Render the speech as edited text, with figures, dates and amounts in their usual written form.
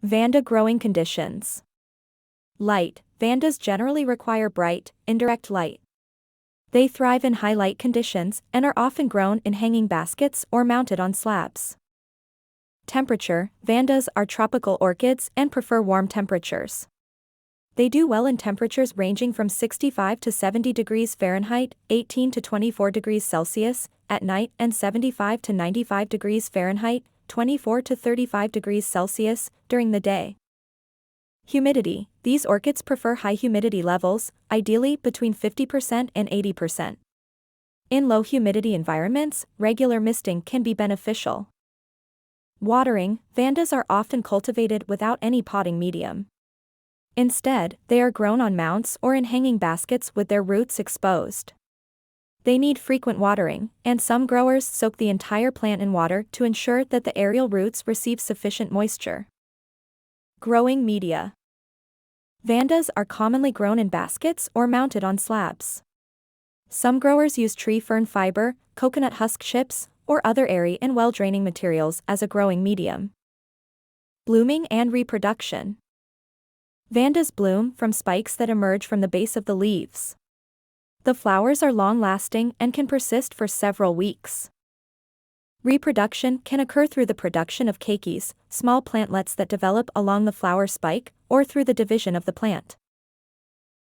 Vanda growing conditions. Light. Vandas generally require bright, indirect light. They thrive in high light conditions and are often grown in hanging baskets or mounted on slabs. Temperature. Vandas are tropical orchids and prefer warm temperatures. They do well in temperatures ranging from 65 to 70 degrees Fahrenheit, 18 to 24 degrees Celsius, at night and 75 to 95 degrees Fahrenheit, 24 to 35 degrees Celsius, during the day. Humidity. These orchids prefer high humidity levels, ideally between 50% and 80%. In low humidity environments, regular misting can be beneficial. Watering. Vandas are often cultivated without any potting medium. Instead, they are grown on mounts or in hanging baskets with their roots exposed. They need frequent watering, and some growers soak the entire plant in water to ensure that the aerial roots receive sufficient moisture. Growing media. Vandas are commonly grown in baskets or mounted on slabs. Some growers use tree fern fiber, coconut husk chips, or other airy and well-draining materials as a growing medium. Blooming and reproduction. Vandas bloom from spikes that emerge from the base of the leaves. The flowers are long-lasting and can persist for several weeks. Reproduction can occur through the production of cakeys, small plantlets that develop along the flower spike, or through the division of the plant.